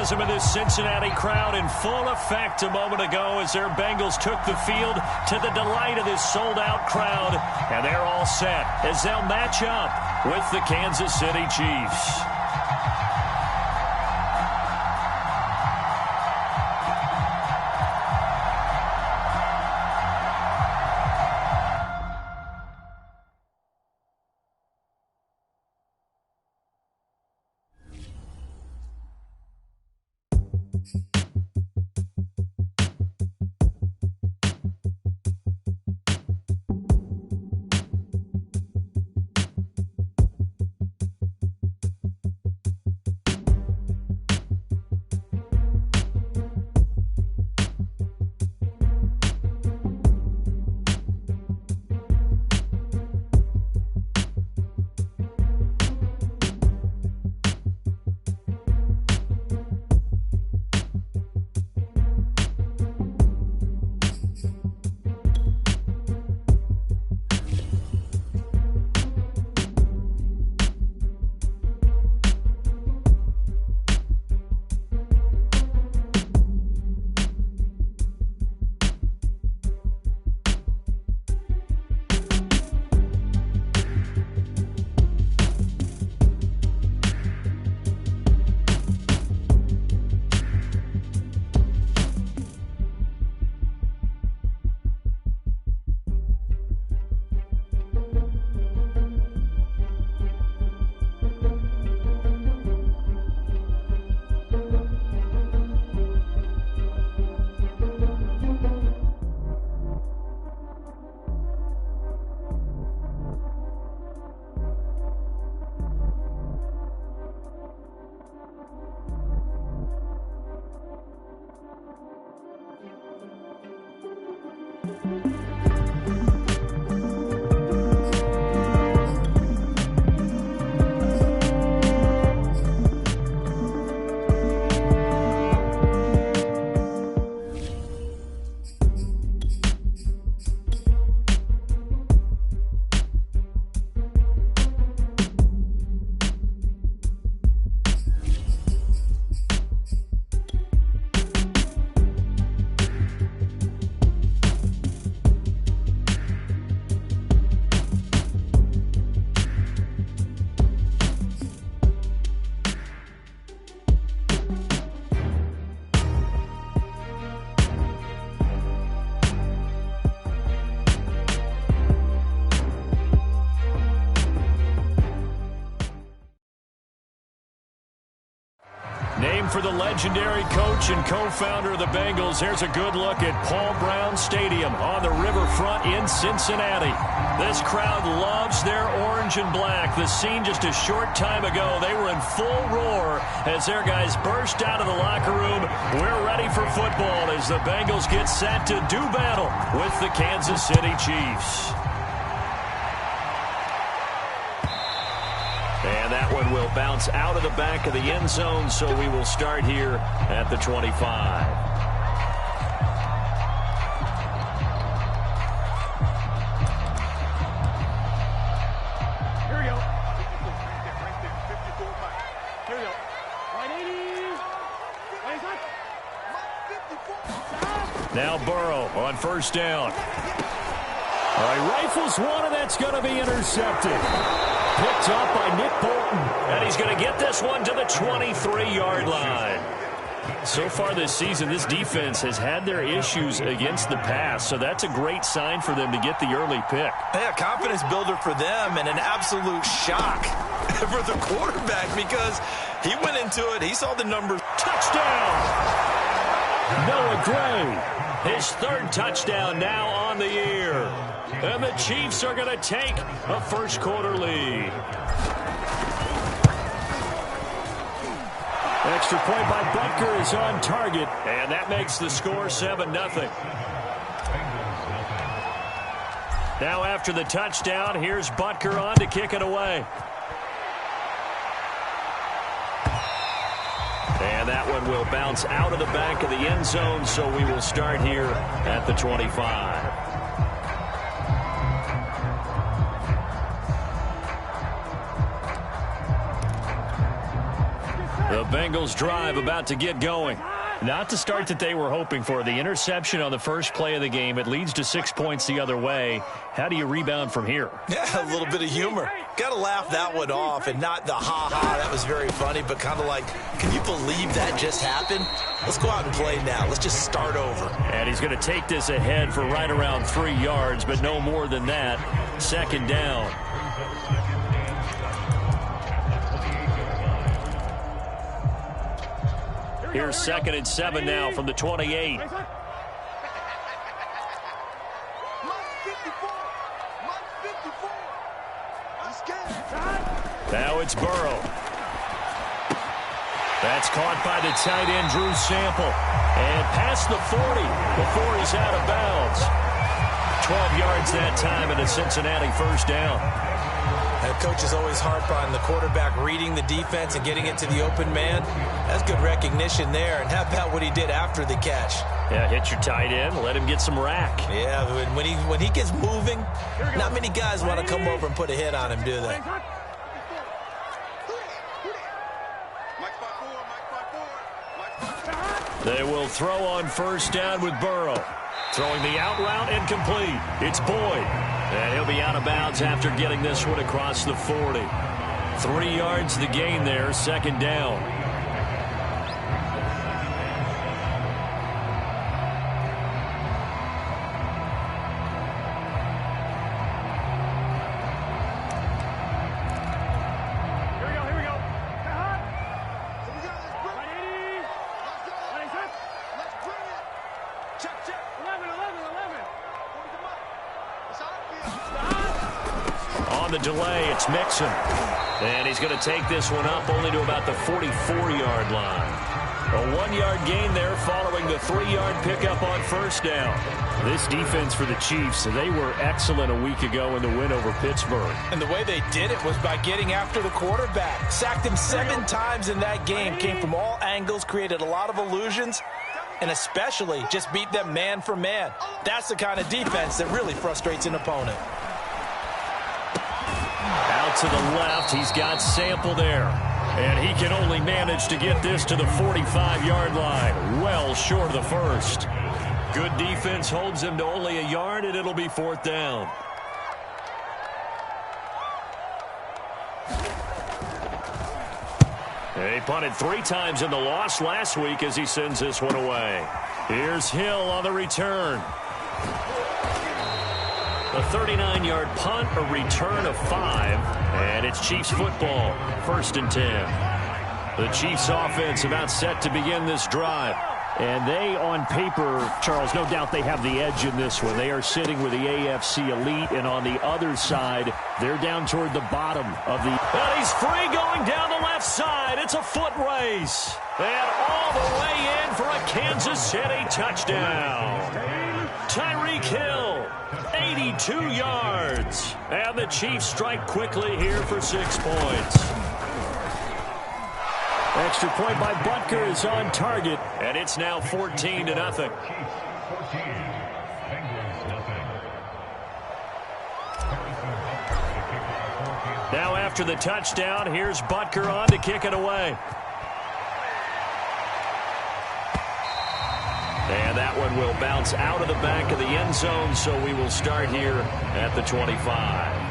enthusiasm of this Cincinnati crowd in full effect a moment ago as their Bengals took the field to the delight of this sold-out crowd. And they're all set as they'll match up with the Kansas City Chiefs. Named for the legendary coach and co-founder of the Bengals, here's a good look at Paul Brown Stadium on the riverfront in Cincinnati. This crowd loves their orange and black. The scene just a short time ago, they were in full roar as their guys burst out of the locker room. We're ready for football as the Bengals get set to do battle with the Kansas City Chiefs. And that one will bounce out of the back of the end zone, so we will start here at the 25. Here we go. Here we go. 180. Now Burrow on first down. All right, rifles one, and that's going to be intercepted. Picked up by Nick Bolton. And he's going to get this one to the 23-yard line. So far this season, this defense has had their issues against the pass, so that's a great sign for them to get the early pick. Yeah, confidence builder for them and an absolute shock for the quarterback because he went into it, he saw the numbers. Touchdown! Noah Gray, his third touchdown now on the year. And the Chiefs are going to take a first-quarter lead. Extra point by Butker is on target, and that makes the score 7-0. Now after the touchdown, here's Butker on to kick it away. And that one will bounce out of the back of the end zone, so we will start here at the 25. The Bengals drive about to get going. Not the start that they were hoping for. The interception on the first play of the game. It leads to 6 points the other way. How do you rebound from here? Yeah, a little bit of humor. Got to laugh that one off, and not the ha-ha. That was very funny, but kind of like, can you believe that just happened? Let's go out and play now. Let's just start over. And he's going to take this ahead for right around 3 yards, but no more than that. Second down. Here's 2nd and 7 now from the 28. Now it's Burrow. That's caught by the tight end, Drew Sample. And past the 40 before he's out of bounds. 12 yards that time and a Cincinnati first down. And coach is always harp on the quarterback reading the defense and getting it to the open man. That's good recognition there. And how about what he did after the catch? Yeah, hit your tight end, let him get some rack. Yeah, when he gets moving, not many guys want to come over and put a hit on him, do they? They will throw on first down with Burrow. Throwing the out route incomplete. It's Boyd. And he'll be out of bounds after getting this one across the 40. 3 yards the gain there, second down. The delay, it's Mixon. And he's going to take this one up only to about the 44-yard line. A 1-yard gain there following the 3-yard pickup on first down. This defense for the Chiefs, they were excellent a week ago in the win over Pittsburgh. And the way they did it was by getting after the quarterback. Sacked him 7 times in that game. Came from all angles, created a lot of illusions, and especially just beat them man for man. That's the kind of defense that really frustrates an opponent. Out to the left, he's got Sample there. And he can only manage to get this to the 45-yard line. Well short of the first. Good defense holds him to only a yard, and it'll be 4th down. He punted 3 times in the loss last week as he sends this one away. Here's Hill on the return. A 39-yard punt, a return of 5, and it's Chiefs football, 1st and 10. The Chiefs offense about set to begin this drive. And they, on paper, Charles, no doubt they have the edge in this one. They are sitting with the AFC elite, and on the other side, they're down toward the bottom of the... And he's free going down the left side. It's a foot race. And all the way in for a Kansas City touchdown. Tyreek Hill, 82 yards. And the Chiefs strike quickly here for 6 points. Extra point by Butker is on target, and it's now 14-0. Now after the touchdown, here's Butker on to kick it away. And that one will bounce out of the back of the end zone, so we will start here at the 25.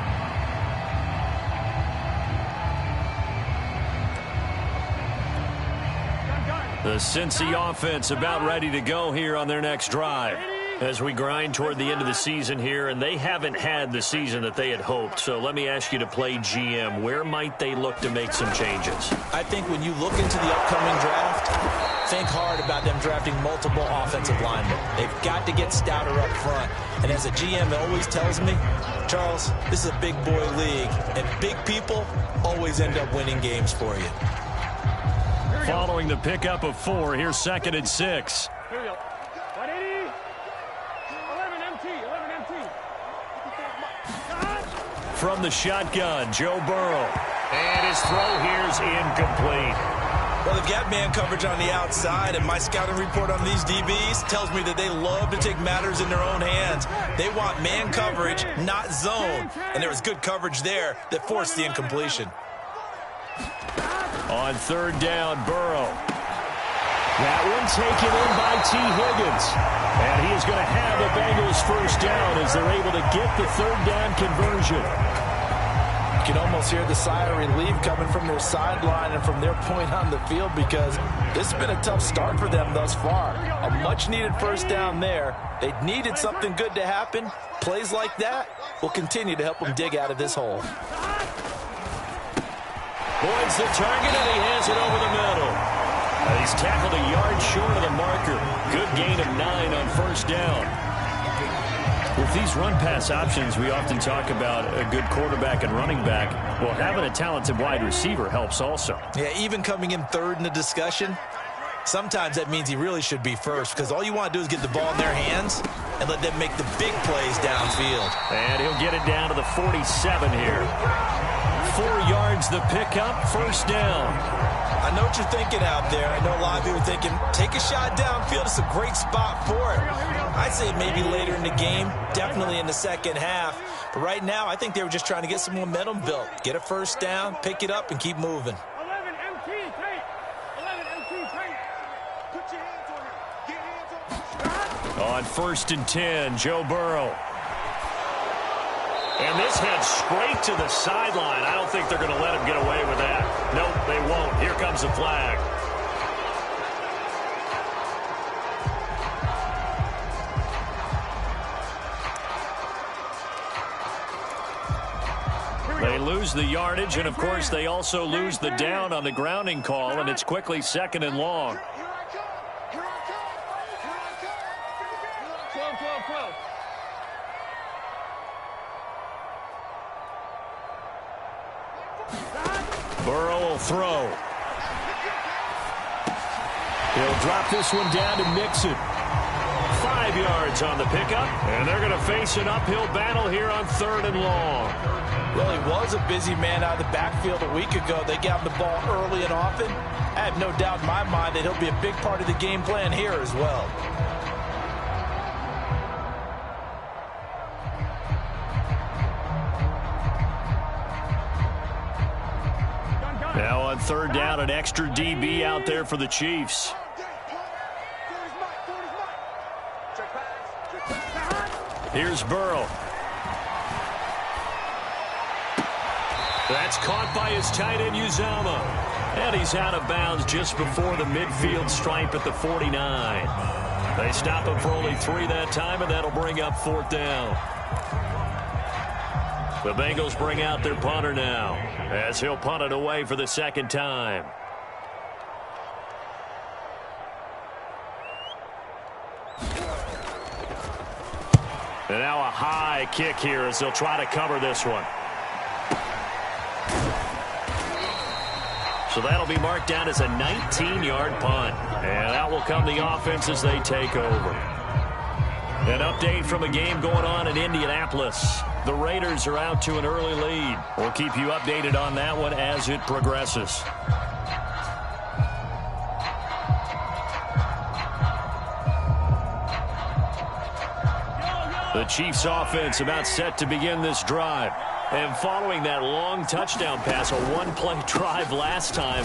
The Cincy offense about ready to go here on their next drive as we grind toward the end of the season here, and they haven't had the season that they had hoped. So let me ask you to play GM. Where might they look to make some changes? I think when you look into the upcoming draft, think hard about them drafting multiple offensive linemen. They've got to get stouter up front. And as a GM always tells me, Charles, this is a big boy league, and big people always end up winning games for you. Following the pickup of 4, here's 2nd and 6. Here we go. 180. 11 MT. From the shotgun, Joe Burrow. And his throw here's incomplete. Well, they've got man coverage on the outside, and my scouting report on these DBs tells me that they love to take matters in their own hands. They want man coverage, not zone. And there was good coverage there that forced the incompletion. On third down, Burrow. That one taken in by T. Higgins. And he is going to have the Bengals first down as they're able to get the third down conversion. You can almost hear the sigh of relief coming from their sideline and from their point on the field, because this has been a tough start for them thus far. A much-needed first down there. They needed something good to happen. Plays like that will continue to help them dig out of this hole. Boyd's the target, and he has it over the middle. He's tackled a yard short of the marker. Good gain of 9 on first down. With these run-pass options, we often talk about a good quarterback and running back. Well, having a talented wide receiver helps also. Yeah, even coming in third in the discussion, sometimes that means he really should be first, because all you want to do is get the ball in their hands and let them make the big plays downfield. And he'll get it down to the 47 here. 4 yards the pickup, first down. I know what you're thinking out there. I know a lot of you are thinking, take a shot downfield. It's a great spot for it. I'd say maybe later in the game, definitely in the second half. But right now, I think they were just trying to get some momentum built. Get a first down, pick it up, and keep moving. 11 MT, tight. 11 MT, tight. Put your hands on it. Get hands on it. On first and 10, Joe Burrow. And this heads straight to the sideline. I don't think they're going to let him get away with that. Nope, they won't. Here comes the flag. They lose the yardage, and of course they also lose the down on the grounding call, and it's quickly second and long. Here I come. Here I come. Here I come. 12. Burrow will throw. He'll drop this one down to Mixon. 5 yards on the pickup, and they're going to face an uphill battle here on third and long. Well, he was a busy man out of the backfield a week ago. They got him the ball early and often. I have no doubt in my mind that he'll be a big part of the game plan here as well. Now on third down, an extra DB out there for the Chiefs. Here's Burrow. That's caught by his tight end, Uzama. And he's out of bounds just before the midfield stripe at the 49. They stop him for only 3 that time, and that'll bring up fourth down. The Bengals bring out their punter now, as he'll punt it away for the second time. And now a high kick here as they'll try to cover this one. So that'll be marked down as a 19-yard punt. And out will come the offense as they take over. An update from a game going on in Indianapolis. The Raiders are out to an early lead. We'll keep you updated on that one as it progresses. The Chiefs offense about set to begin this drive. And following that long touchdown pass, a one-play drive last time,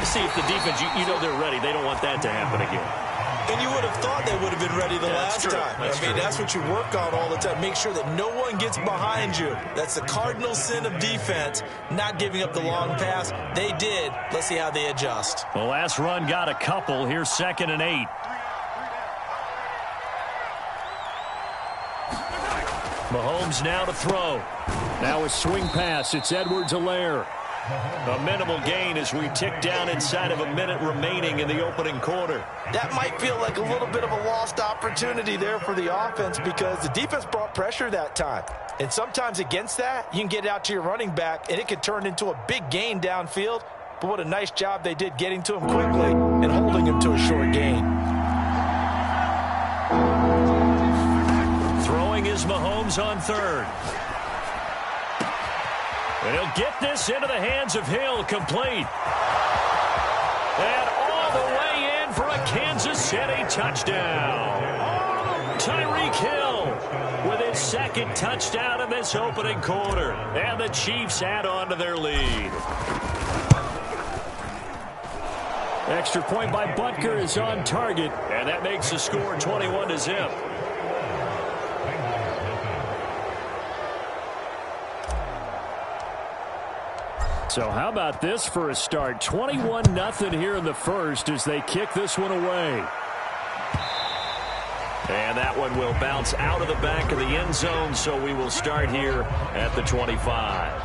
see if the defense, you know they're ready. They don't want that to happen again. And you would have thought they would have been ready the last time. That's what you work on all the time. Make sure that no one gets behind you. That's the cardinal sin of defense, not giving up the long pass. They did. Let's see how they adjust. The last run got a couple. Here's 2nd and 8. Mahomes now to throw. Now a swing pass. It's Edwards-Helaire. A minimal gain as we tick down inside of a minute remaining in the opening quarter. That might feel like a little bit of a lost opportunity there for the offense because the defense brought pressure that time. And sometimes against that, you can get out to your running back, and it could turn into a big gain downfield. But what a nice job they did getting to him quickly and holding him to a short gain. Throwing is Mahomes on third. And he'll get this into the hands of Hill, complete. And all the way in for a Kansas City touchdown. Tyreek Hill with his second touchdown in this opening quarter. And the Chiefs add on to their lead. Extra point by Butker is on target, and that makes the score 21-0. So how about this for a start? 21-0 here in the first as they kick this one away. And that one will bounce out of the back of the end zone, so we will start here at the 25.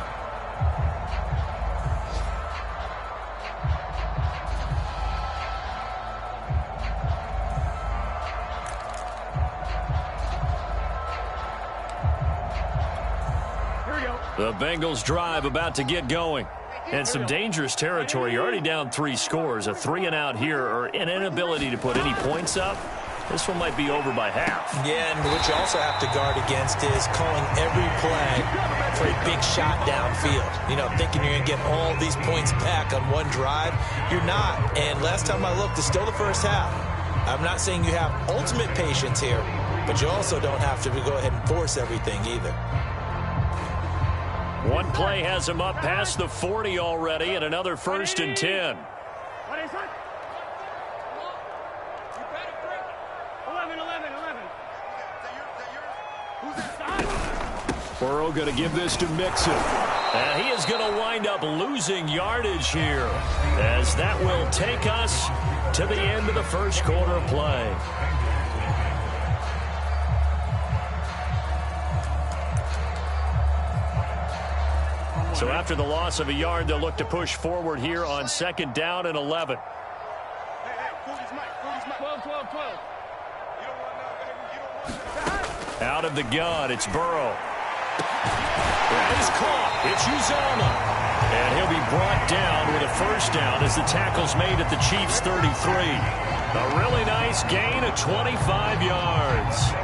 The Bengals drive about to get going. And some dangerous territory. You're already down 3 scores. A 3-and-out here or an inability to put any points up. This one might be over by half. Yeah, and what you also have to guard against is calling every play for a big shot downfield. You know, thinking you're going to get all these points back on one drive. You're not. And last time I looked, it's still the first half. I'm not saying you have ultimate patience here, but you also don't have to go ahead and force everything either. One play has him up past the 40 already, and another 1st and 10. What is it? 11. Who's that? Burrow going to give this to Mixon. And he is going to wind up losing yardage here, as that will take us to the end of the first quarter of play. So after the loss of a yard, they'll look to push forward here on 2nd down and 11. Hey, pull this mic. 12. You don't want no, Out of the gun, it's Burrow. That is caught. It's Uzama. And he'll be brought down with a 1st down as the tackle's made at the Chiefs' 33. A really nice gain of 25 yards.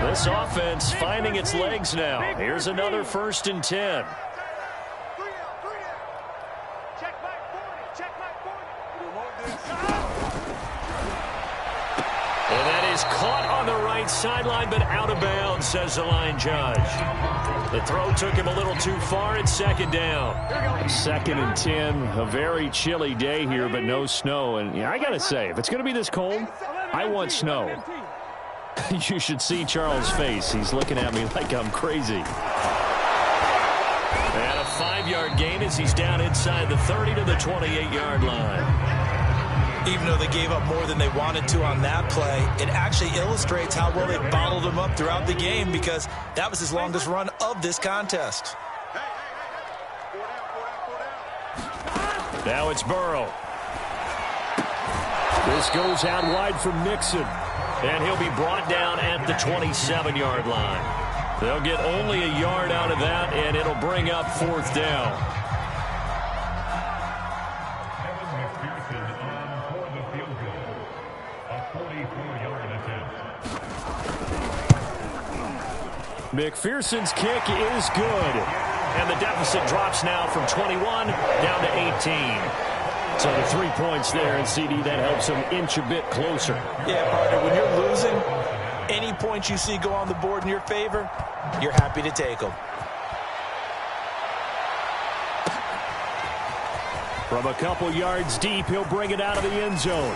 This offense finding its legs now. Here's another 1st and 10. 3 out. Check back 40. And that is caught on the right sideline, but out of bounds, says the line judge. The throw took him a little too far. It's 2nd down. 2nd and 10. A very chilly day here, but no snow. And I got to say, if it's going to be this cold, I want snow. You should see Charles' face. He's looking at me like I'm crazy. And a 5-yard gain as he's down inside the 30 to the 28-yard line. Even though they gave up more than they wanted to on that play, it actually illustrates how well they bottled him up throughout the game, because that was his longest run of this contest. Now it's Burrow. This goes out wide for Mixon. And he'll be brought down at the 27-yard line. They'll get only a yard out of that, and it'll bring up 4th down. McPherson's kick is good. And the deficit drops now from 21 down to 18. So the 3 points there, and CD, that helps them inch a bit closer. Yeah, partner, when you're losing, any points you see go on the board in your favor, you're happy to take them. From a couple yards deep, he'll bring it out of the end zone.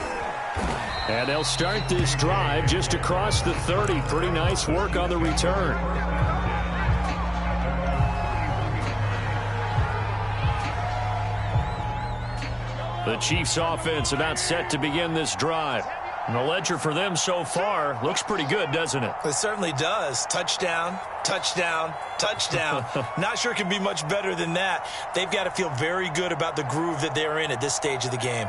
And they'll start this drive just across the 30. Pretty nice work on the return. The Chiefs offense about set to begin this drive. And the ledger for them so far looks pretty good, doesn't it? It certainly does. Touchdown, touchdown, touchdown. Not sure it can be much better than that. They've got to feel very good about the groove that they're in at this stage of the game.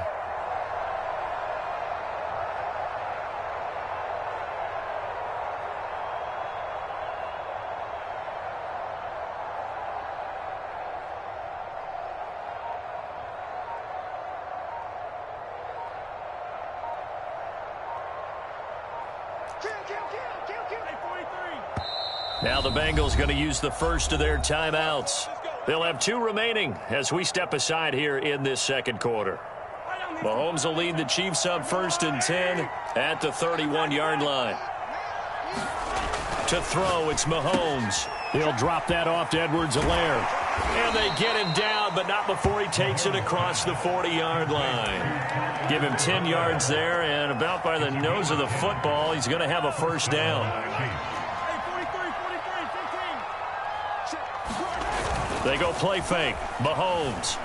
Now the Bengals going to use the first of their timeouts. They'll have 2 remaining as we step aside here in this 2nd quarter. Mahomes will lead the Chiefs up 1st and 10 at the 31-yard line. To throw, it's Mahomes. He'll drop that off to Edwards-Helaire. And they get him down, but not before he takes it across the 40-yard line. Give him 10 yards there, and about by the nose of the football, he's going to have a first down. They go play fake. Mahomes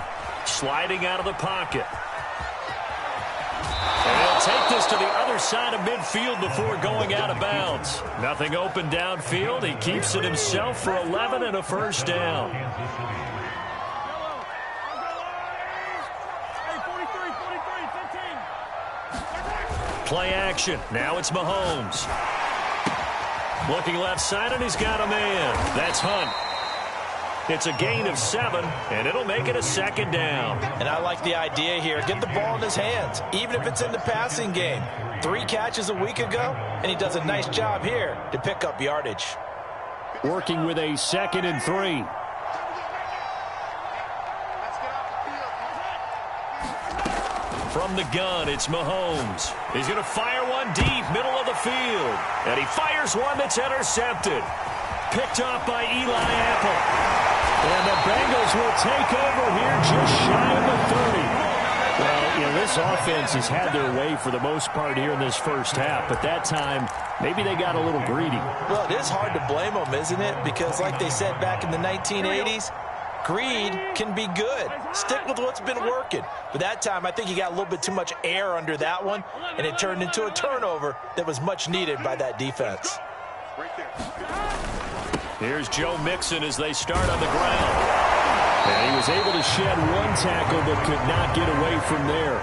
sliding out of the pocket. And he'll take this to the other side of midfield before going out of bounds. Nothing open downfield. He keeps it himself for 11 and a first down. Play action. Now it's Mahomes. Looking left side, and he's got a man. That's Hunt. It's a gain of 7, and it'll make it a second down. And I like the idea here. Get the ball in his hands, even if it's in the passing game. 3 catches a week ago, and he does a nice job here to pick up yardage. Working with a 2nd and 3. From the gun, it's Mahomes. He's going to fire one deep, middle of the field. And he fires one that's intercepted. Picked off by Eli Apple. And the Bengals will take over here just shy of the 30. Well, this offense has had their way for the most part here in this first half. But that time, maybe they got a little greedy. Well, it is hard to blame them, isn't it? Because like they said back in the 1980s, greed can be good. Stick with what's been working. But that time, I think he got a little bit too much air under that one, and it turned into a turnover that was much needed by that defense. Here's Joe Mixon as they start on the ground. And he was able to shed 1 tackle but could not get away from there.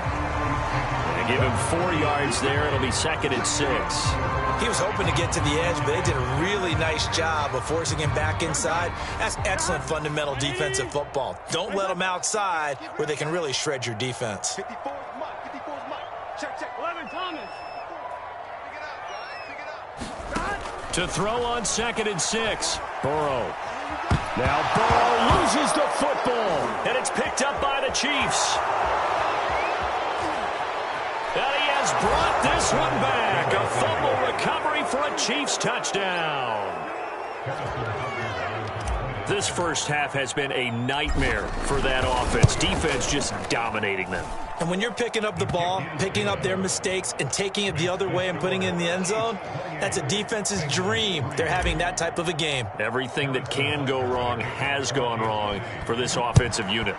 And give him 4 yards there. It'll be 2nd and 6. He was hoping to get to the edge, but they did a really nice job of forcing him back inside. That's excellent fundamental defensive football. Don't let them outside where they can really shred your defense. To throw on 2nd and 6. Burrow. Now Burrow loses the football. And it's picked up by the Chiefs. And he has brought this one back. A fumble recovery for a Chiefs touchdown. This first half has been a nightmare for that offense. Defense just dominating them. And when you're picking up the ball, picking up their mistakes, and taking it the other way and putting it in the end zone, that's a defense's dream. They're having that type of a game. Everything that can go wrong has gone wrong for this offensive unit.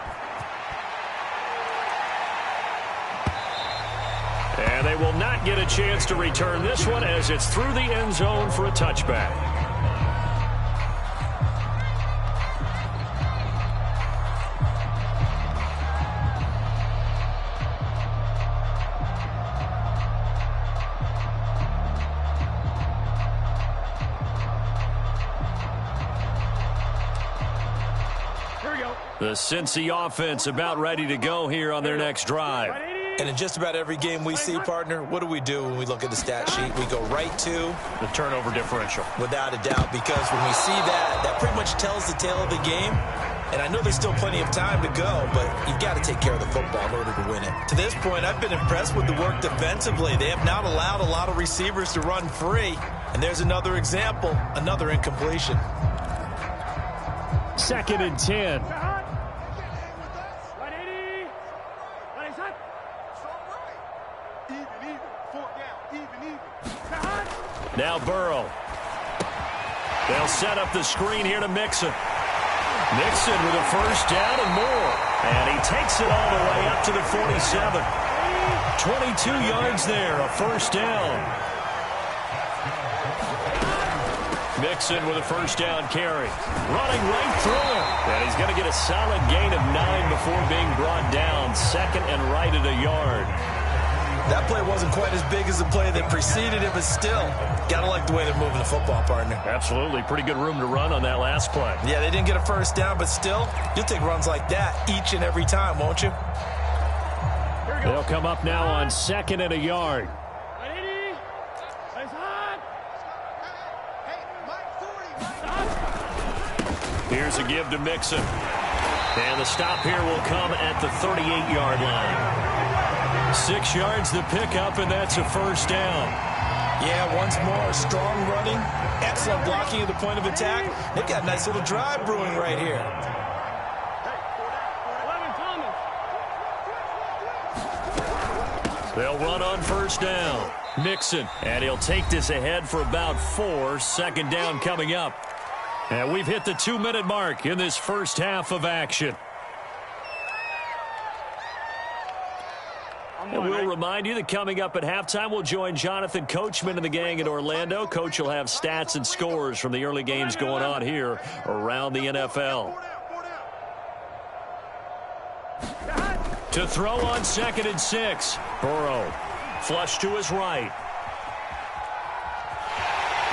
And they will not get a chance to return this one as it's through the end zone for a touchback. The Cincy offense about ready to go here on their next drive. And in just about every game we see, partner, what do we do when we look at the stat sheet? We go right to the turnover differential. Without a doubt, because when we see that, that pretty much tells the tale of the game. And I know there's still plenty of time to go, but you've got to take care of the football in order to win it. To this point, I've been impressed with the work defensively. They have not allowed a lot of receivers to run free. And there's another example, another incompletion. 2nd and 10. Now Burrow. They'll set up the screen here to Mixon. Mixon with a first down and more. And he takes it all the way up to the 47. 22 yards there, a first down. Mixon with a first down carry. Running right through him. And he's going to get a solid gain of 9 before being brought down. 2nd and right at a yard. That play wasn't quite as big as the play that preceded it, but still, got to like the way they're moving the football, partner. Absolutely. Pretty good room to run on that last play. Yeah, they didn't get a first down, but still, you'll take runs like that each and every time, won't you? They'll come up now on 2nd and a yard. Here's a give to Mixon. And the stop here will come at the 38-yard line. 6 yards the pickup, and that's a first down. Yeah, once more, strong running, excellent blocking at the point of attack. They've got a nice little drive brewing right here. They'll run on first down. Mixon, and he'll take this ahead for about 4. Second down coming up. And we've hit the 2-minute mark in this first half of action. And we'll remind you that coming up at halftime, we'll join Jonathan Coachman and the gang in Orlando. Coach will have stats and scores from the early games going on here around the NFL. To throw on 2nd and 6. Burrow, flush to his right.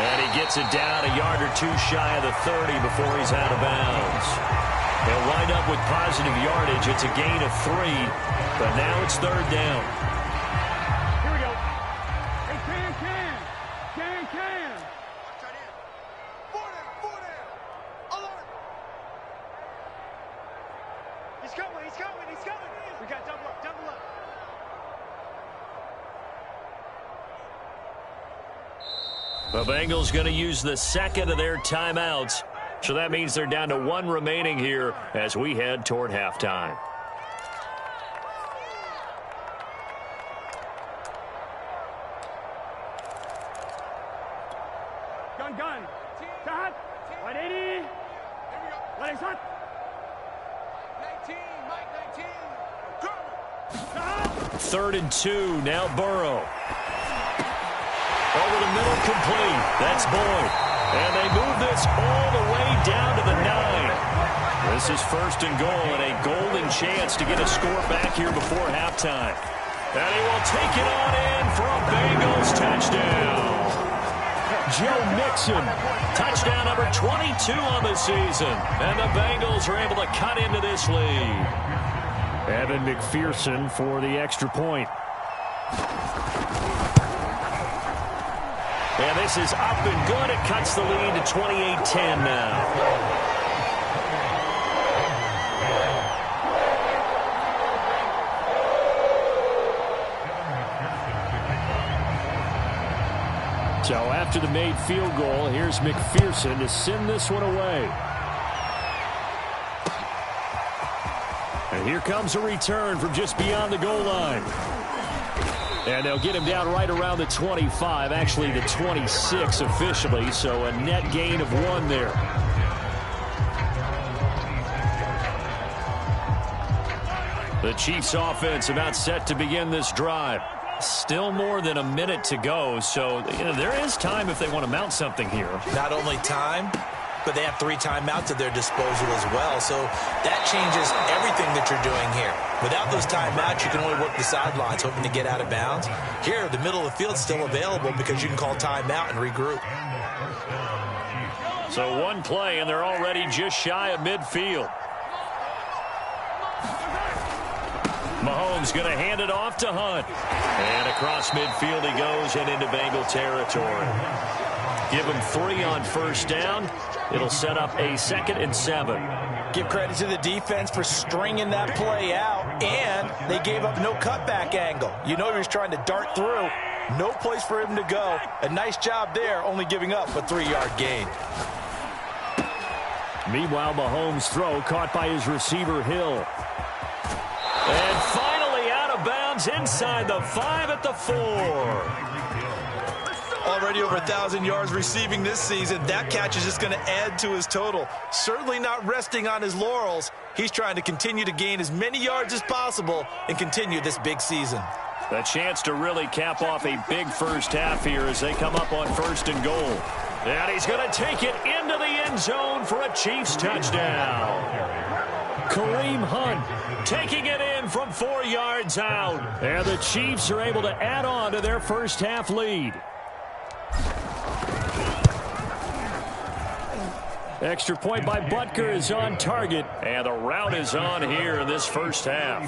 And he gets it down a yard or 2 shy of the 30 before he's out of bounds. He'll wind up with positive yardage. It's a gain of 3, but now it's 3rd down. Here we go. Hey, can. Watch out in. 4 down. Alert. He's coming. We got double up. The Bengals going to use the 2nd of their timeouts. So that means they're down to 1 remaining here as we head toward halftime. Gun. Start. 180. Letting shot. 19. Mike, 19. Go. 3rd and 2. Now Burrow. Over the middle, complete. That's Boyd. And they move this all the way down to the 9. This is 1st and goal and a golden chance to get a score back here before halftime. And he will take it on in for a Bengals touchdown. Joe Mixon, touchdown number 22 on the season. And the Bengals are able to cut into this lead. Evan McPherson for the extra point. And this is up and good. It cuts the lead to 28-10 now. So after the made field goal, here's McPherson to send this one away. And here comes a return from just beyond the goal line. And they'll get him down right around the 25, actually the 26 officially, so a net gain of 1 there. The Chiefs offense about set to begin this drive. Still more than a minute to go, so there is time if they want to mount something here. Not only time, but they have 3 timeouts at their disposal as well, so that changes everything that you're doing here. Without those timeouts, you can only work the sidelines, hoping to get out of bounds. Here, the middle of the field is still available because you can call timeout and regroup. So 1 play, and they're already just shy of midfield. Mahomes going to hand it off to Hunt. And across midfield he goes and into Bengal territory. Give him 3 on first down. It'll set up a 2nd and 7. Give credit to the defense for stringing that play out, and they gave up no cutback angle. You know he was trying to dart through. No place for him to go. A nice job there, only giving up a 3-yard gain. Meanwhile, Mahomes' throw caught by his receiver, Hill. And finally out of bounds inside the 5 at the 4. Already over 1,000 yards receiving this season. That catch is just going to add to his total. Certainly not resting on his laurels. He's trying to continue to gain as many yards as possible and continue this big season. A chance to really cap off a big first half here as they come up on 1st and goal. And he's going to take it into the end zone for a Chiefs touchdown. Kareem Hunt taking it in from 4 yards out. And the Chiefs are able to add on to their first half lead. Extra point by Butker is on target. And the route is on here in this first half.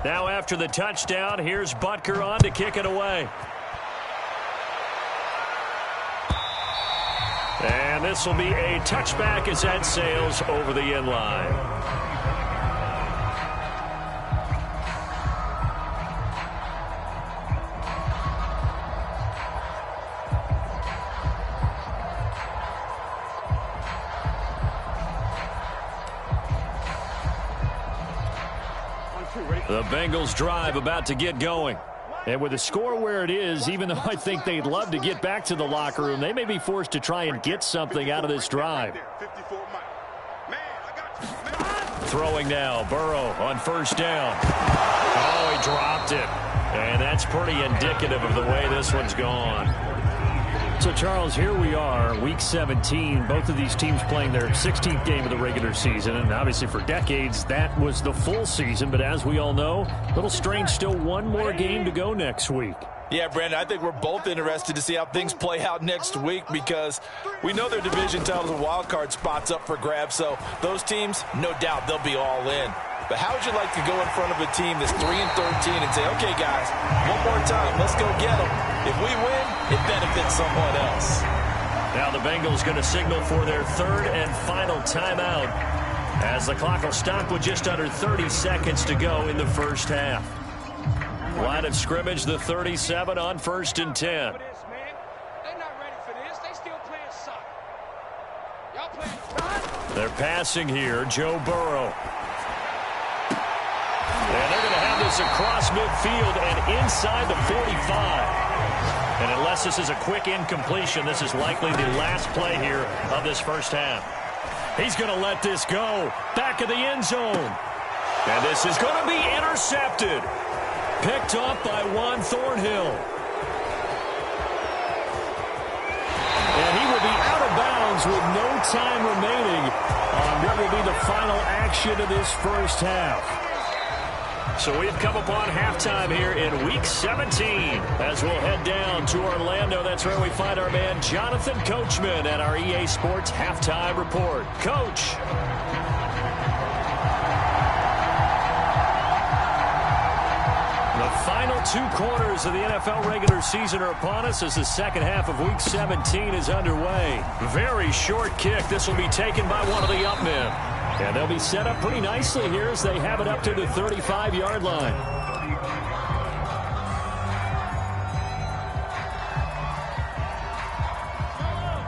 Now after the touchdown, here's Butker on to kick it away. And this will be a touchback as that sails over the end line. The Bengals drive about to get going. And with the score where it is, even though I think they'd love to get back to the locker room, they may be forced to try and get something out of this drive. Throwing now, Burrow on first down. Oh, he dropped it. And that's pretty indicative of the way this one's gone. So, Charles, here we are, Week 17. Both of these teams playing their 16th game of the regular season. And obviously for decades, that was the full season. But as we all know, a little strange, still one more game to go next week. Yeah, Brandon, I think we're both interested to see how things play out next week because we know their division titles and wild card spots up for grabs. So those teams, no doubt, they'll be all in. But how would you like to go in front of a team that's 3-13 and say, okay, guys, one more time, let's go get them. If we win, it benefits someone else. Now the Bengals going to signal for their third and final timeout as the clock will stop with just under 30 seconds to go in the first half. Line of scrimmage, the 37 on 1st and 10. They're not ready for this. They still playing soccer. Y'all playing. They're passing here, Joe Burrow. And they're going to have this across midfield and inside the 45. And unless this is a quick incompletion, this is likely the last play here of this first half. He's going to let this go. Back of the end zone. And this is going to be intercepted. Picked up by Juan Thornhill. And he will be out of bounds with no time remaining on what will be the final action of this first half. So we've come upon halftime here in Week 17 as we'll head down to Orlando. That's where we find our man Jonathan Coachman at our EA Sports Halftime Report. Coach. The final 2 quarters of the NFL regular season are upon us as the second half of Week 17 is underway. Very short kick. This will be taken by one of the up men. And they'll be set up pretty nicely here as they have it up to the 35-yard line.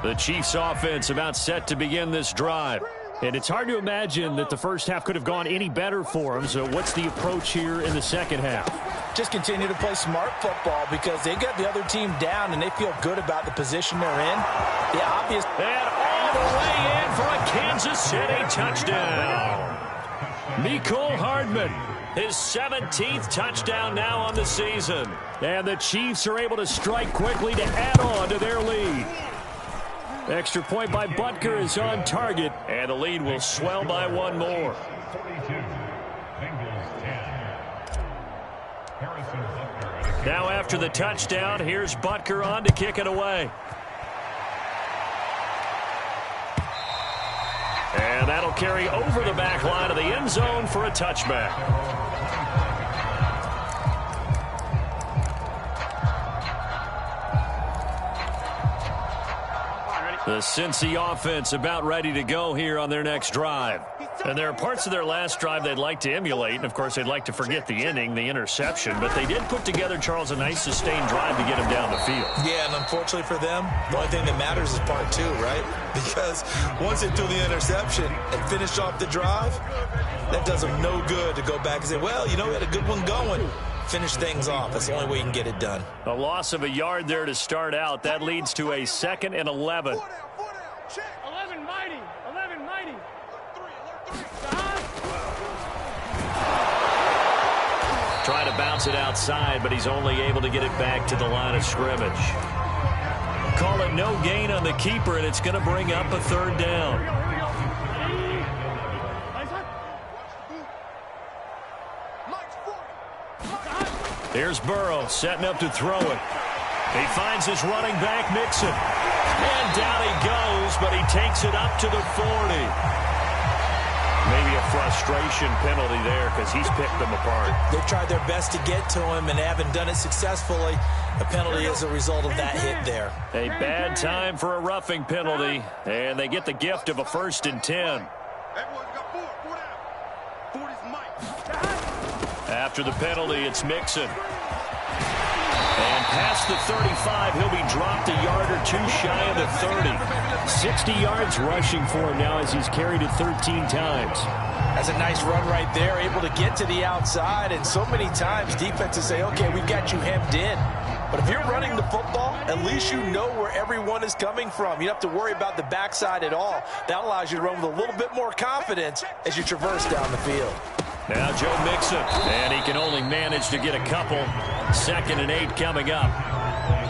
The Chiefs offense about set to begin this drive. And it's hard to imagine that the first half could have gone any better for them. So what's the approach here in the second half? Just continue to play smart football because they got the other team down and they feel good about the position they're in. The obvious... And all the way in for a Kansas City touchdown. Mecole Hardman, his 17th touchdown now on the season. And the Chiefs are able to strike quickly to add on to their lead. Extra point by Butker is on target, and the lead will swell by one more. Now after the touchdown, here's Butker on to kick it away. And that'll carry over the back line of the end zone for a touchback. The Cincy offense about ready to go here on their next drive. And there are parts of their last drive they'd like to emulate. And, of course, they'd like to forget the inning, the interception. But they did put together, Charles, a nice sustained drive to get him down the field. Yeah, and unfortunately for them, the only thing that matters is part 2, right? Because once they threw the interception and finished off the drive, that does them no good to go back and say, well, you know, we had a good one going. Finish things off. That's the only way you can get it done. A loss of a yard there to start out. That leads to a 2nd and 11. 11 mighty. 11 mighty. Trying to bounce it outside, but he's only able to get it back to the line of scrimmage. Call it no gain on the keeper, and it's going to bring up a 3rd down. Here's Burrow setting up to throw it. He finds his running back, Mixon. And down he goes, but he takes it up to the 40. Maybe a frustration penalty there because he's picked them apart. They've tried their best to get to him and haven't done it successfully. A penalty is a result of that hit there. A bad time for a roughing penalty, and they get the gift of a 1st and 10. After the penalty, it's Mixon. And Past the 35, he'll be dropped a yard or two shy of the 30. 60 yards rushing for him now as he's carried it 13 times. That's a nice run right there, able to get to the outside, and so many times defenses say, okay, we've got you hemmed in. But if you're running the football, at least you know where everyone is coming from. You don't have to worry about the backside at all. That allows you to run with a little bit more confidence as you traverse down the field. Now Joe Mixon, and he can only manage to get a couple. 2nd and 8 coming up.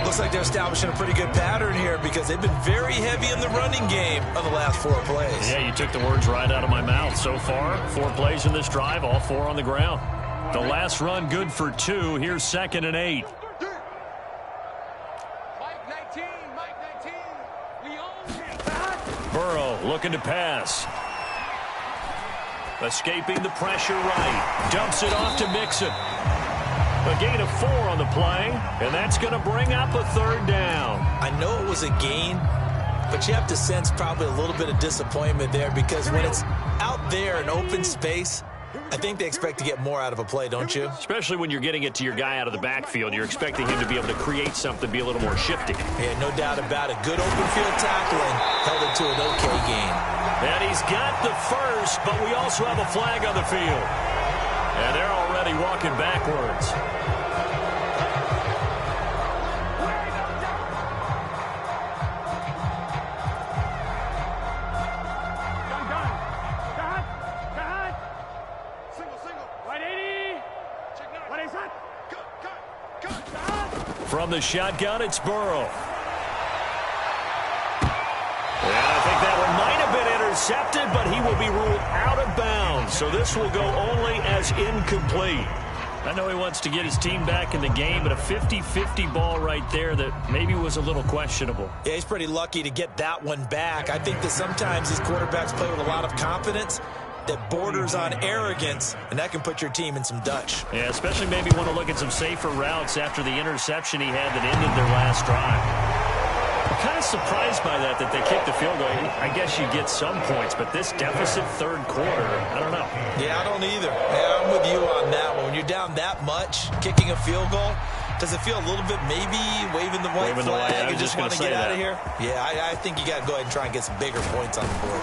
Looks like they're establishing a pretty good pattern here because they've been very heavy in the running game on the last 4 plays. Yeah, you took the words right out of my mouth. So far, 4 plays in this drive, all 4 on the ground. The last run good for 2. Here's 2nd and 8. Burrow looking to pass. Escaping the pressure right. Dumps it off to Mixon. A gain of 4 on the play, and that's going to bring up a 3rd down. I know it was a gain, but you have to sense probably a little bit of disappointment there because when it's out there in open space, I think they expect to get more out of a play, don't you? Especially when you're getting it to your guy out of the backfield. You're expecting him to be able to create something, be a little more shifty. Yeah, no doubt about it. Good open field tackling held it to an okay gain. And he's got the first, but we also have a flag on the field. And they're already walking backwards. From the shotgun, it's Burrow. And I think that one might have been intercepted, but he will be ruled out of bounds. So this will go only as incomplete. I know he wants to get his team back in the game, but a 50-50 ball right there that maybe was a little questionable. Yeah, he's pretty lucky to get that one back. I think that sometimes these quarterbacks play with a lot of confidence that borders on arrogance, and that can put your team in some Dutch. Yeah, especially maybe want to look at some safer routes after the interception he had that ended their last drive. I'm kind of surprised by that they kicked the field goal. I guess you get some points, but this deficit 3rd quarter, I don't know. Yeah, I don't either. Yeah, I'm with you on that one. When you're down that much, kicking a field goal, does it feel a little bit maybe waving the white flag and just want to get out of here? Yeah, I think you got to go ahead and try and get some bigger points on the board.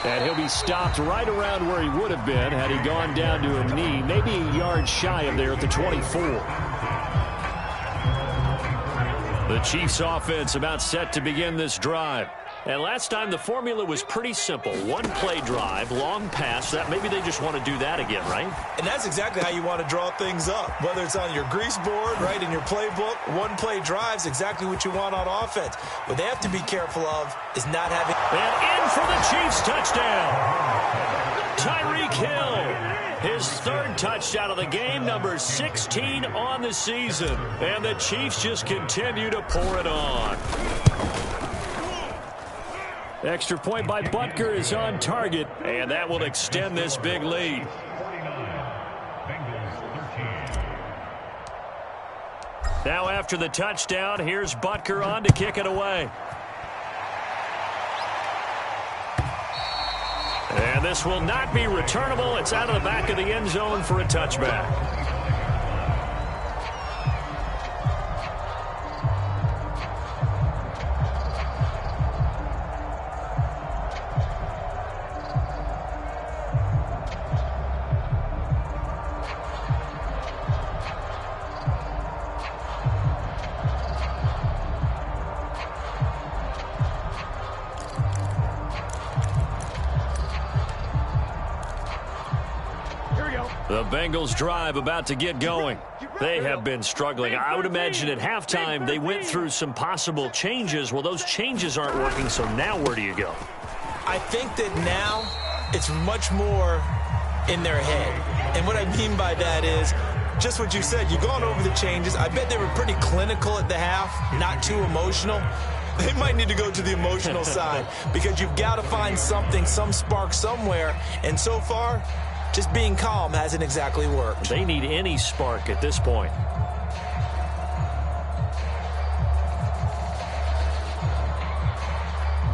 And he'll be stopped right around where he would have been had he gone down to a knee, maybe a yard shy of there at the 24. The Chiefs offense about set to begin this drive. And last time the formula was pretty simple. 1-play drive, long pass. That maybe they just want to do that again, right? And that's exactly how you want to draw things up. Whether it's on your grease board, right, in your playbook, 1-play drive's exactly what you want on offense. What they have to be careful of is not having... And in for the Chiefs touchdown. Tyreek Hill. His 3rd touchdown of the game, number 16 on the season. And the Chiefs just continue to pour it on. Extra point by Butker is on target, and that will extend this big lead. Now after the touchdown, here's Butker on to kick it away. And this will not be returnable. It's out of the back of the end zone for a touchback. The Bengals drive about to get going. They have been struggling. I would imagine at halftime they went through some possible changes. Well, those changes aren't working, so now where do you go? I think that now it's much more in their head. And what I mean by that is just what you said. You've gone over the changes. I bet they were pretty clinical at the half, not too emotional. They might need to go to the emotional side because you've got to find something, some spark somewhere. And so far, just being calm hasn't exactly worked. They need any spark at this point.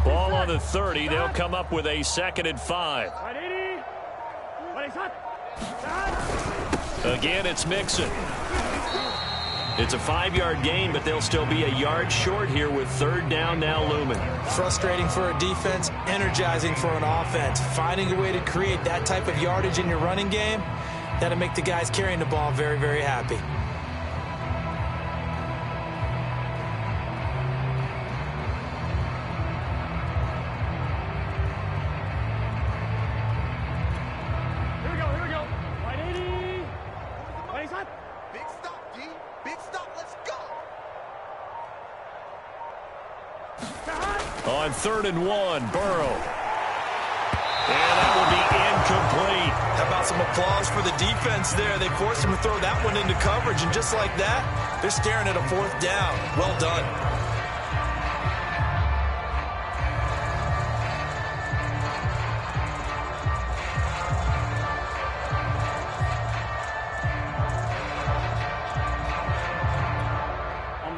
Ball on the 30. They'll come up with a 2nd and 5. Again, it's Mixon. It's a 5-yard gain, but they'll still be a yard short here with third down now looming. Frustrating for a defense, energizing for an offense. Finding a way to create that type of yardage in your running game, that'll make the guys carrying the ball very, very happy. Here we go. 180. 25. Big stop, D. Big stop. Let's go. On 3rd and 1, Burrow. And that will be incomplete. How about some applause for the defense there? They forced him to throw that one into coverage, and just like that, they're staring at a 4th down. Well done.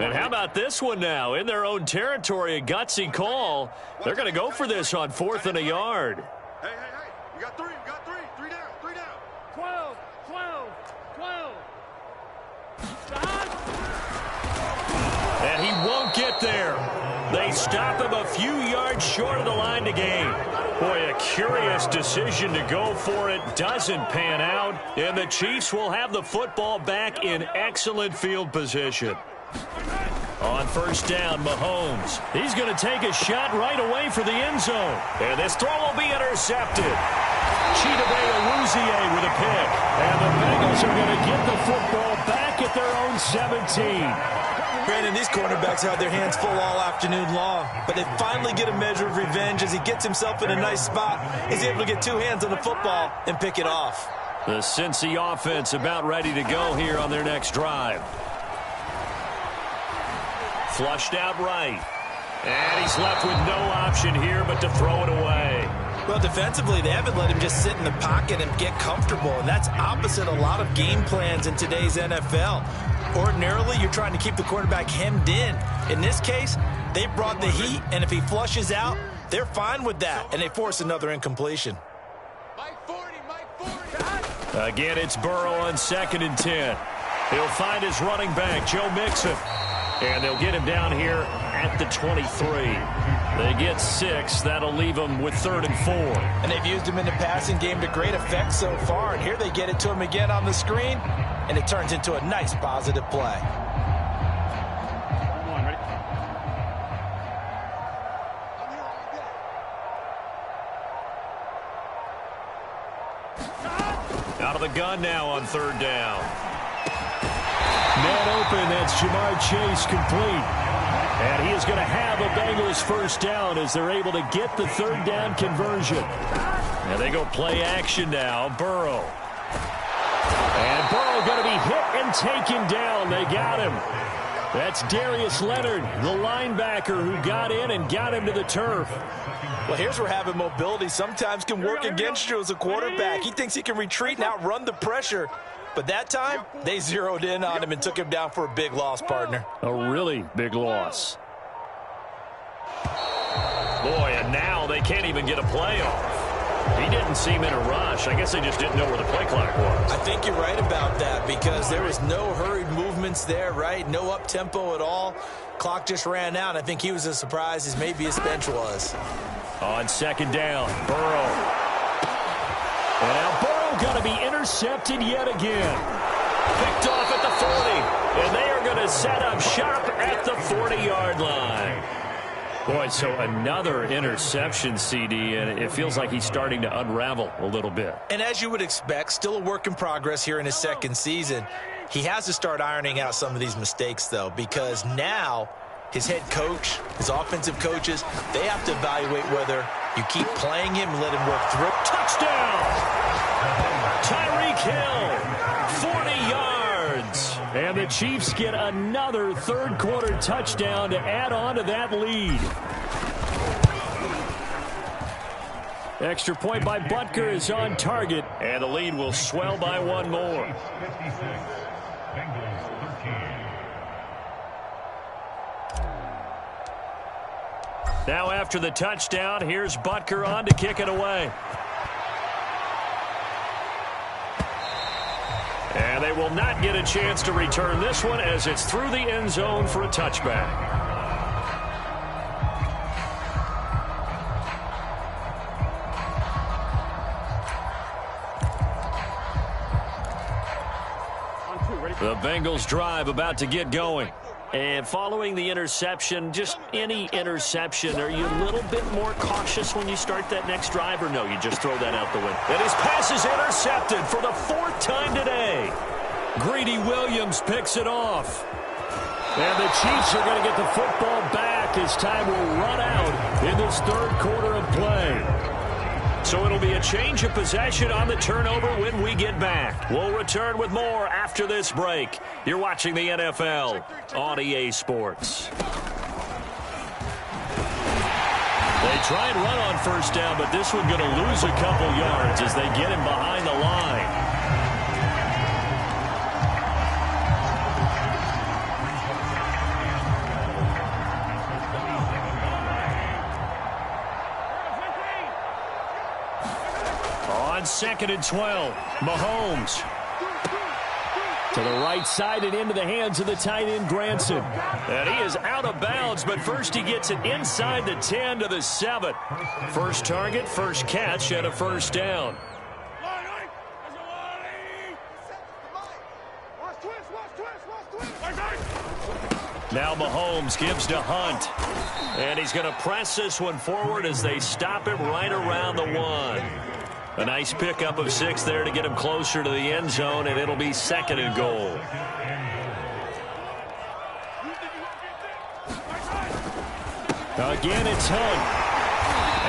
And how about this one now? In their own territory, a gutsy call. They're going to go for this on 4th and a yard. Hey. You got 3. Three down. 12. And he won't get there. They stop him a few yards short of the line to gain. Boy, a curious decision to go for it. Doesn't pan out. And the Chiefs will have the football back in excellent field position. On 1st down, Mahomes. He's going to take a shot right away for the end zone. And this throw will be intercepted. Chidobe Awuzie with a pick. And the Bengals are going to get the football back at their own 17. Brandon, these cornerbacks had their hands full all afternoon long, but they finally get a measure of revenge as he gets himself in a nice spot. He's able to get 2 hands on the football and pick it off. The Cincy offense about ready to go here on their next drive. Flushed out right. And he's left with no option here but to throw it away. Well, defensively, they haven't let him just sit in the pocket and get comfortable, and that's opposite a lot of game plans in today's NFL. Ordinarily, you're trying to keep the quarterback hemmed in. In this case, they brought the heat, and if he flushes out, they're fine with that, and they force another incompletion. Mike 40. Again, it's Burrow on 2nd and 10. He'll find his running back, Joe Mixon. And they'll get him down here at the 23. They get 6. That'll leave them with 3rd and 4. And they've used him in the passing game to great effect so far. And here they get it to him again on the screen, and it turns into a nice positive play. Out of the gun now on 3rd down. Man open, that's Jamar Chase complete. And he is going to have a Bengals 1st down as they're able to get the 3rd down conversion. And they go play action now. Burrow. And Burrow going to be hit and taken down. They got him. That's Darius Leonard, the linebacker who got in and got him to the turf. Well, here's where having mobility sometimes can work against you as a quarterback. He thinks he can retreat and outrun the pressure. But that time, they zeroed in on him and took him down for a big loss, partner. A really big loss. Boy, and now they can't even get a play off. He didn't seem in a rush. I guess they just didn't know where the play clock was. I think you're right about that because there was no hurried movements there, right? No up-tempo at all. Clock just ran out. I think he was as surprised as maybe his bench was. On 2nd down, Burrow. And now Burrow going to be intercepted yet again. Picked off at the 40. And they are going to set up shop at the 40-yard line. Boy, so another interception, CD, and it feels like he's starting to unravel a little bit. And as you would expect, still a work in progress here in his 2nd season. He has to start ironing out some of these mistakes, though, because now his head coach, his offensive coaches, they have to evaluate whether you keep playing him and let him work through. Touchdown! Tyreek Hill, 40 yards. And the Chiefs get another 3rd quarter touchdown to add on to that lead. Extra point by Butker is on target, and the lead will swell by 1 more. Now after the touchdown, here's Butker on to kick it away. And they will not get a chance to return this one as it's through the end zone for a touchback. The Bengals drive about to get going. And following the interception, just any interception, are you a little bit more cautious when you start that next drive, or no, you just throw that out the window? And his pass is intercepted for the 4th time today. Greedy Williams picks it off. And the Chiefs are going to get the football back as time will run out in this 3rd quarter of play. So it'll be a change of possession on the turnover when we get back. We'll return with more after this break. You're watching the NFL on EA Sports. They try and run on first down, but this one's going to lose a couple yards as they get him behind the line. On 2nd and 12, Mahomes to the right side and into the hands of the tight end, Granson. And he is out of bounds, but first he gets it inside the 10 to the 7. First target, first catch, and a first down. Now Mahomes gives to Hunt. And he's going to press this one forward as they stop him right around the 1. A nice pickup of 6 there to get him closer to the end zone, and it'll be 2nd and goal. Again, it's Hunt.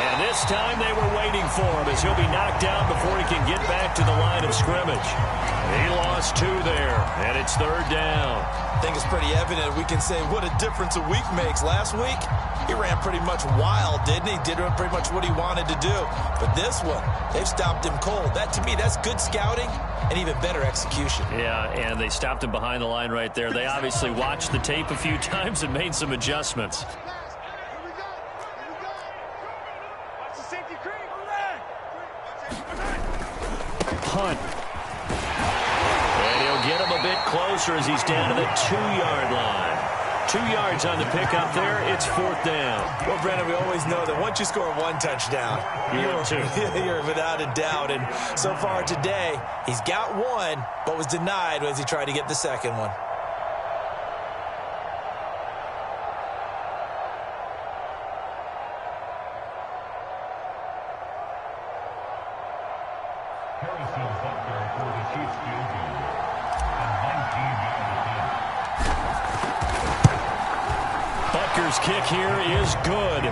And this time they were waiting for him as he'll be knocked down before he can get back to the line of scrimmage. He lost 2 there, and it's 3rd down. I think it's pretty evident. We can say what a difference a week makes. Last week, he ran pretty much wild, didn't he? Did pretty much what he wanted to do. But this one, they've stopped him cold. That, to me, that's good scouting and even better execution. Yeah, and they stopped him behind the line right there. They obviously watched the tape a few times and made some adjustments. Hunt. And he'll get him a bit closer as he's down to the 2-yard line. 2 yards on the pickup there. It's 4th down. Well, Brandon, we always know that once you score 1 touchdown, you're without a doubt. And so far today, he's got 1, but was denied as he tried to get the 2nd one. Butker's kick here is good.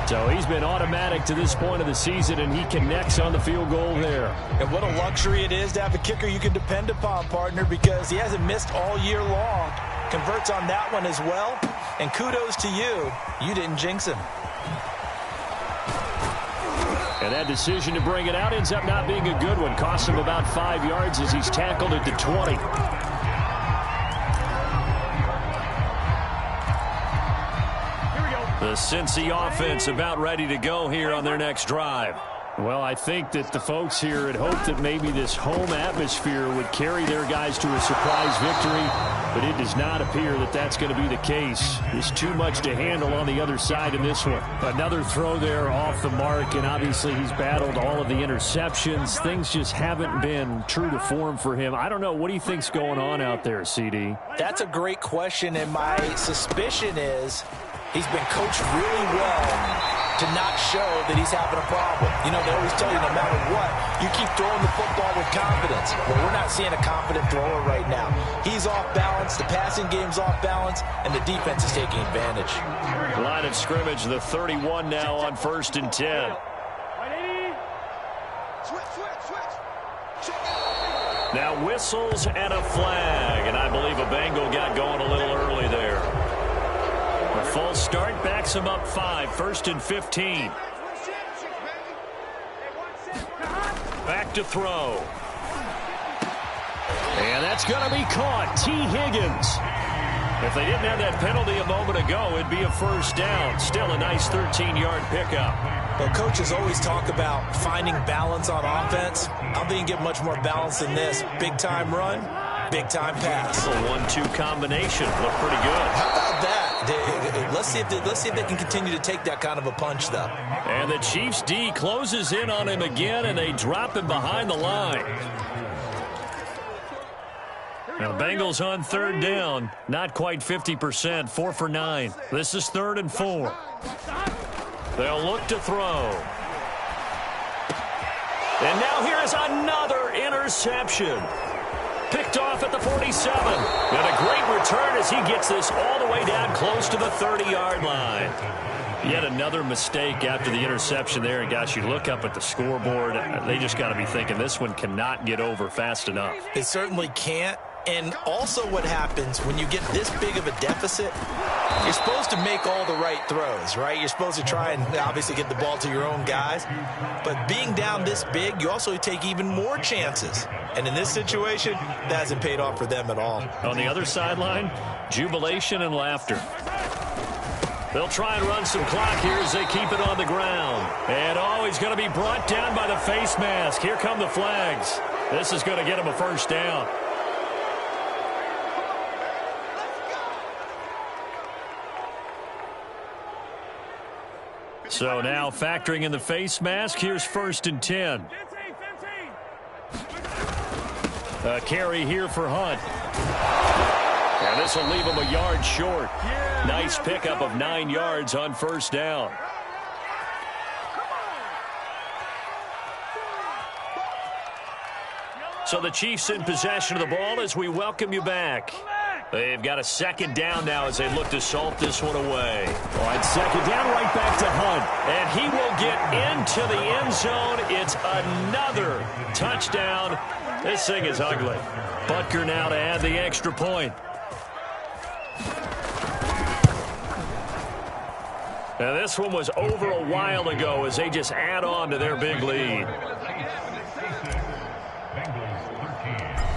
So he's been automatic to this point of the season, and he connects on the field goal there. And what a luxury it is to have a kicker you can depend upon, partner, because he hasn't missed all year long. Converts on that one as well. And kudos to you. You didn't jinx him. And that decision to bring it out ends up not being a good one. Costs him about 5 yards as he's tackled at the 20. The Cincy offense about ready to go here on their next drive. Well, I think that the folks here had hoped that maybe this home atmosphere would carry their guys to a surprise victory, but it does not appear that that's going to be the case. There's too much to handle on the other side in this one. Another throw there off the mark, and obviously he's battled all of the interceptions. Things just haven't been true to form for him. I don't know. What do you think's going on out there, CD? That's a great question, and my suspicion is he's been coached really well to not show that he's having a problem. You know, they always tell you no matter what, you keep throwing the football with confidence. Well, we're not seeing a confident thrower right now. He's off balance, the passing game's off balance, and the defense is taking advantage. Line of scrimmage, the 31 now on 1st and 10. Now whistles and a flag, and I believe a Bengal got going a little early there. A false start backs him up 5, 1st and 15. Back to throw. And that's going to be caught. T. Higgins. If they didn't have that penalty a moment ago, it'd be a first down. Still a nice 13-yard pickup. Well, coaches always talk about finding balance on offense. I don't think you get much more balance than this. Big-time run, big-time pass. A 1-2 combination. Look pretty good. How about that? Let's see if they can continue to take that kind of a punch, though. And the Chiefs' D closes in on him again, and they drop him behind the line. Now, Bengals on third down. Not quite 50%. 4 for 9. This is 3rd and 4. They'll look to throw. And now here is another interception. Picked off at the 47. And a great return as he gets this all the way down close to the 30-yard line. Yet another mistake after the interception there. And, gosh, you look up at the scoreboard. They just got to be thinking this one cannot get over fast enough. It certainly can't. And also what happens when you get this big of a deficit, you're supposed to make all the right throws, right? You're supposed to try and obviously get the ball to your own guys. But being down this big, you also take even more chances. And in this situation, that hasn't paid off for them at all. On the other sideline, jubilation and laughter. They'll try and run some clock here as they keep it on the ground. And, oh, he's going to be brought down by the face mask. Here come the flags. This is going to get him a first down. So now factoring in the face mask, here's 1st and 10. A carry here for Hunt. And this will leave him a yard short. Nice pickup of 9 yards on first down. So the Chiefs in possession of the ball as we welcome you back. They've got a 2nd down now as they look to salt this one away. All right, 2nd down, right back to Hunt. And he will get into the end zone. It's another touchdown. This thing is ugly. Butker now to add the extra point. Now this one was over a while ago as they just add on to their big lead.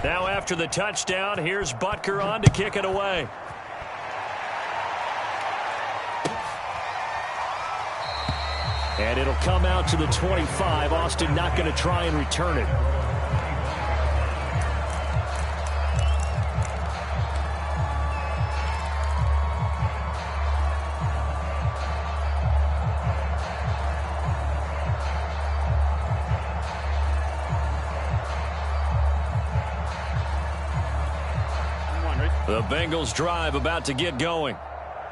Now after the touchdown, here's Butker on to kick it away. And it'll come out to the 25. Austin not going to try and return it. The Bengals drive about to get going.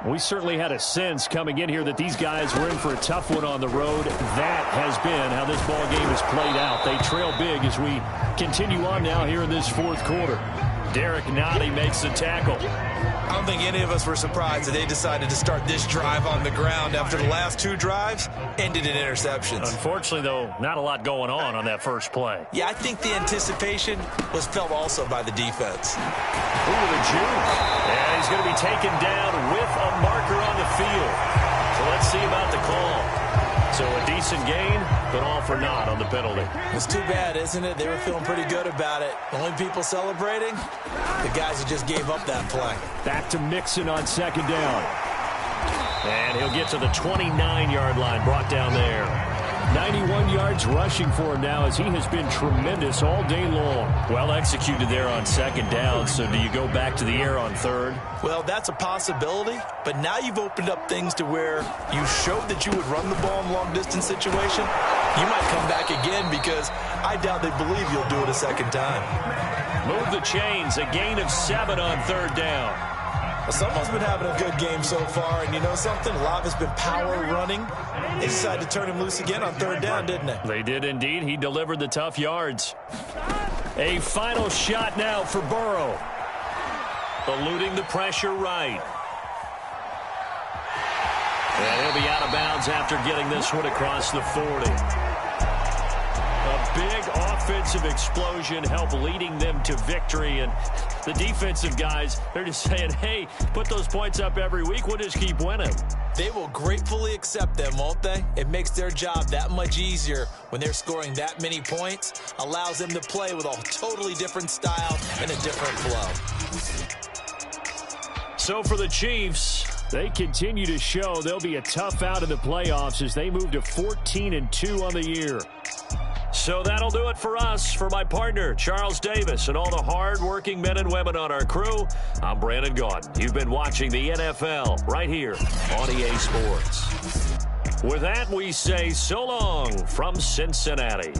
We certainly had a sense coming in here that these guys were in for a tough one on the road. That has been how this ball game has played out. They trail big as we continue on now here in this 4th quarter. Derek Nottie makes the tackle. I don't think any of us were surprised that they decided to start this drive on the ground after the last 2 drives ended in interceptions. Unfortunately, though, not a lot going on that first play. Yeah, I think the anticipation was felt also by the defense. Ooh, the juke. And he's going to be taken down with a marker on the field. So let's see about the call. So a decent gain, but all for naught on the penalty. It's too bad, isn't it? They were feeling pretty good about it. The only people celebrating, the guys who just gave up that play. Back to Mixon on 2nd down. And he'll get to the 29-yard line, brought down there. 91 yards rushing for him now as he has been tremendous all day long. Well executed there on 2nd down, so do you go back to the air on 3rd? Well, that's a possibility, but now you've opened up things to where you showed that you would run the ball in long-distance situation. You might come back again because I doubt they believe you'll do it a 2nd time. Move the chains, a gain of 7 on 3rd down. Well, someone's been having a good game so far, and you know something? A lot of it's been power running. They decided to turn him loose again on 3rd down, didn't they? They did indeed. He delivered the tough yards. A final shot now for Burrow. Eluding the pressure right. And he'll be out of bounds after getting this one across the 40. A big offensive explosion helped leading them to victory. And the defensive guys, they're just saying, hey, put those points up every week. We'll just keep winning. They will gratefully accept them, won't they? It makes their job that much easier when they're scoring that many points. Allows them to play with a totally different style and a different flow. So for the Chiefs, they continue to show they'll be a tough out in the playoffs as they move to 14-2 on the year. So that'll do it for us. For my partner, Charles Davis, and all the hard-working men and women on our crew, I'm Brandon Gaudin. You've been watching the NFL right here on EA Sports. With that, we say so long from Cincinnati.